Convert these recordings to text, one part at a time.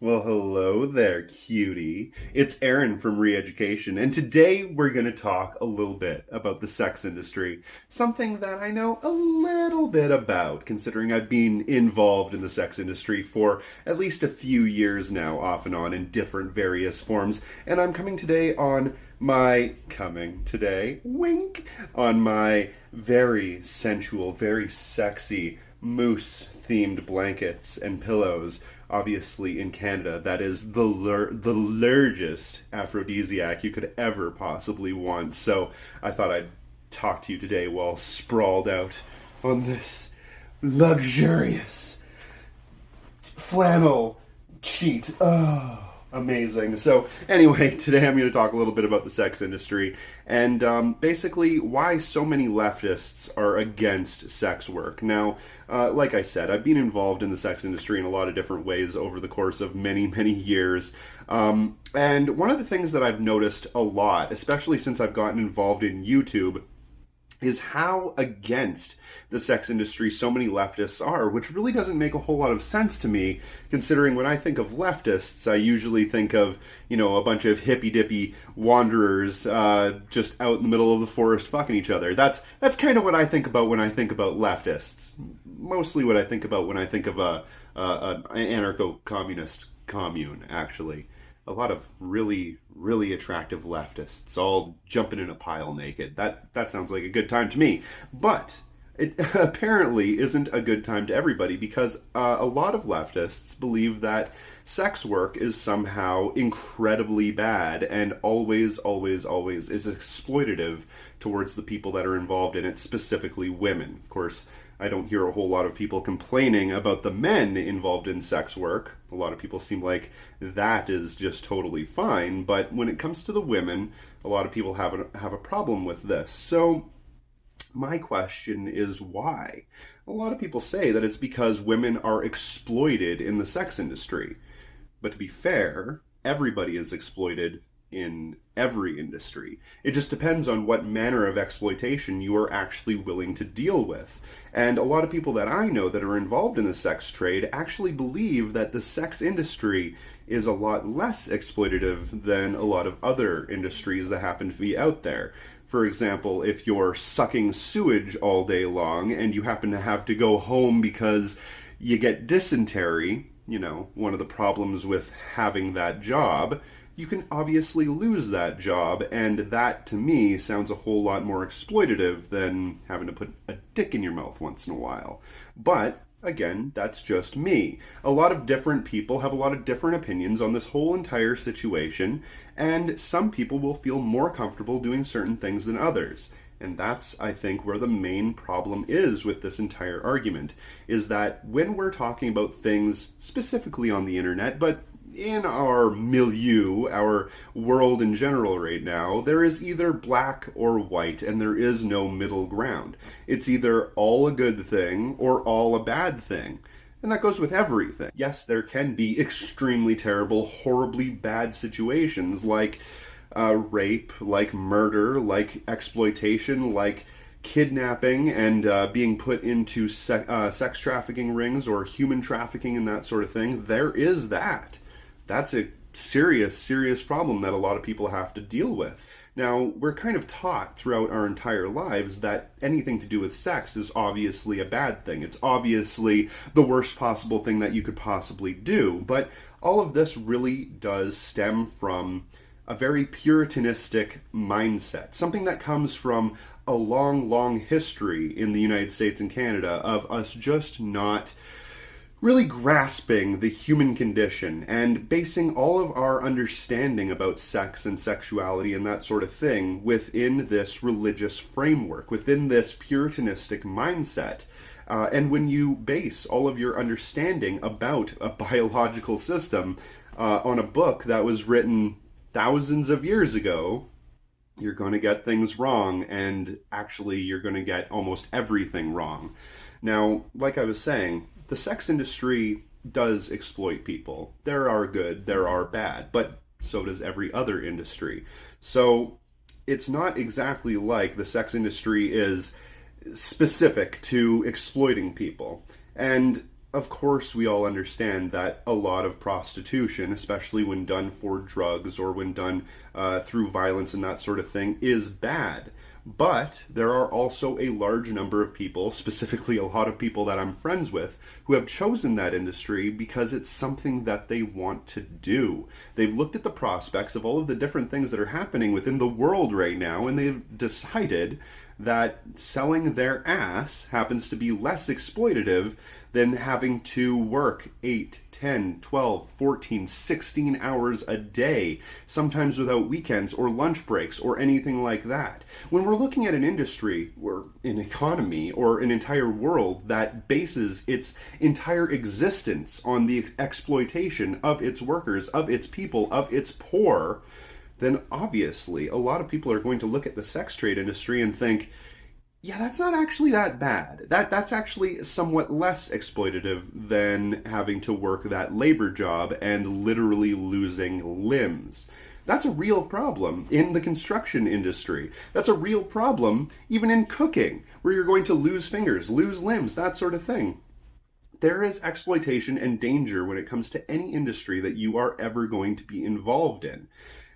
Well, hello there, cutie. It's Aaron from Reeducation, and today we're going to talk a little bit about the sex industry. Something that I know a little bit about, considering I've been involved in the sex industry for at least a few years now, off and on, in different various forms. And I'm coming today, wink, on my very sensual, very sexy moose themed blankets and pillows. Obviously, in Canada, that is the largest aphrodisiac you could ever possibly want. So I thought I'd talk to you today while sprawled out on this luxurious flannel sheet. Oh, amazing. So anyway, today I'm going to talk a little bit about the sex industry and basically why so many leftists are against sex work. Now, like I said, I've been involved in the sex industry in a lot of different ways over the course of many, many years. And one of the things that I've noticed a lot, especially since I've gotten involved in YouTube, is how against the sex industry so many leftists are, which really doesn't make a whole lot of sense to me, considering when I think of leftists, I usually think of, a bunch of hippy-dippy wanderers just out in the middle of the forest fucking each other. That's kind of what I think about when I think about leftists. Mostly what I think about when I think of an anarcho-communist commune, actually. A lot of really, really attractive leftists all jumping in a pile naked. That sounds like a good time to me. But it apparently isn't a good time to everybody because a lot of leftists believe that sex work is somehow incredibly bad and always, always, always is exploitative towards the people that are involved in it, specifically women. Of course, I don't hear a whole lot of people complaining about the men involved in sex work. A lot of people seem like that is just totally fine, but when it comes to the women, a lot of people have a problem with this. So my question is why? A lot of people say that it's because women are exploited in the sex industry. But to be fair, everybody is exploited in every industry. It just depends on what manner of exploitation you are actually willing to deal with. And a lot of people that I know that are involved in the sex trade actually believe that the sex industry is a lot less exploitative than a lot of other industries that happen to be out there. For example, if you're sucking sewage all day long and you happen to have to go home because you get dysentery, one of the problems with having that job, you can obviously lose that job, and that, to me, sounds a whole lot more exploitative than having to put a dick in your mouth once in a while. But, again, that's just me. A lot of different people have a lot of different opinions on this whole entire situation, and some people will feel more comfortable doing certain things than others. And that's, I think, where the main problem is with this entire argument, is that when we're talking about things specifically on the internet, but in our milieu, our world in general right now, there is either black or white, and there is no middle ground. It's either all a good thing or all a bad thing. And that goes with everything. Yes, there can be extremely terrible, horribly bad situations like rape, like murder, like exploitation, like kidnapping and being put into sex trafficking rings or human trafficking and that sort of thing. There is that. That's a serious, serious problem that a lot of people have to deal with. Now, we're kind of taught throughout our entire lives that anything to do with sex is obviously a bad thing. It's obviously the worst possible thing that you could possibly do. But all of this really does stem from a very puritanistic mindset, something that comes from a long, long history in the United States and Canada of us just not really grasping the human condition and basing all of our understanding about sex and sexuality and that sort of thing within this religious framework, within this puritanistic mindset. And when you base all of your understanding about a biological system on a book that was written thousands of years ago, you're going to get things wrong, and actually you're going to get almost everything wrong. Now, like I was saying, the sex industry does exploit people. There are good, there are bad, but so does every other industry. So it's not exactly like the sex industry is specific to exploiting people. And of course, we all understand that a lot of prostitution, especially when done for drugs or when done through violence and that sort of thing, is bad. But there are also a large number of people, specifically a lot of people that I'm friends with, who have chosen that industry because it's something that they want to do. They've looked at the prospects of all of the different things that are happening within the world right now, and they've decided that selling their ass happens to be less exploitative than having to work 8, 10, 12, 14, 16 hours a day, sometimes without weekends or lunch breaks or anything like that. When we're looking at an industry or an economy or an entire world that bases its entire existence on the exploitation of its workers, of its people, of its poor, then obviously a lot of people are going to look at the sex trade industry and think, yeah, that's not actually that bad. That's actually somewhat less exploitative than having to work that labor job and literally losing limbs. That's a real problem in the construction industry. That's a real problem even in cooking, where you're going to lose fingers, lose limbs, that sort of thing. There is exploitation and danger when it comes to any industry that you are ever going to be involved in.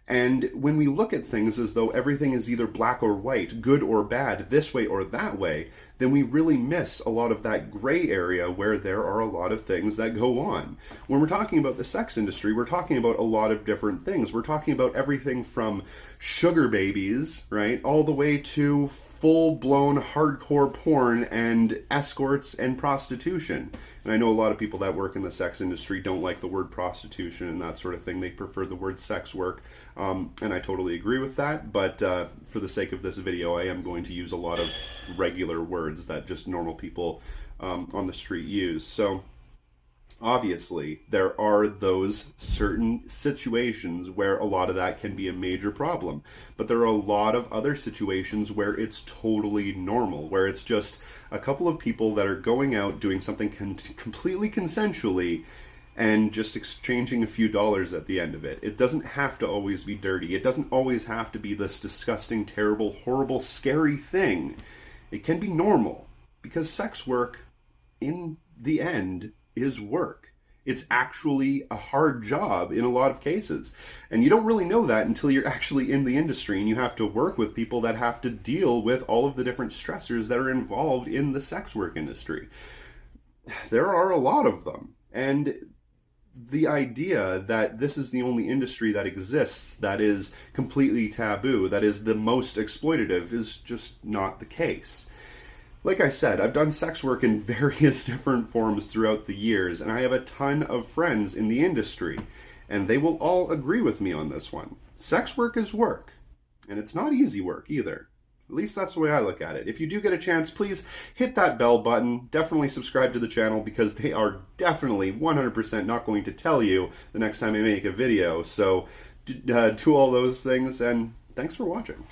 And when we look at things as though everything is either black or white, good or bad, this way or that way, then we really miss a lot of that gray area where there are a lot of things that go on. When we're talking about the sex industry, we're talking about a lot of different things. We're talking about everything from sugar babies, right, all the way to full-blown hardcore porn and escorts and prostitution. And I know a lot of people that work in the sex industry don't like the word prostitution and that sort of thing. They prefer the word sex work, and I totally agree with that. But for the sake of this video, I am going to use a lot of regular words that just normal people on the street use. So obviously, there are those certain situations where a lot of that can be a major problem. But there are a lot of other situations where it's totally normal, where it's just a couple of people that are going out doing something completely consensually and just exchanging a few dollars at the end of it. It doesn't have to always be dirty. It doesn't always have to be this disgusting, terrible, horrible, scary thing. It can be normal, because sex work, in the end, is work. It's actually a hard job in a lot of cases. And you don't really know that until you're actually in the industry and you have to work with people that have to deal with all of the different stressors that are involved in the sex work industry. There are a lot of them. And the idea that this is the only industry that exists that is completely taboo, that is the most exploitative, is just not the case. Like I said, I've done sex work in various different forms throughout the years, and I have a ton of friends in the industry, and they will all agree with me on this one. Sex work is work, and it's not easy work either. At least that's the way I look at it. If you do get a chance, please hit that bell button. Definitely subscribe to the channel, because they are definitely 100% not going to tell you the next time I make a video. So do all those things, and thanks for watching.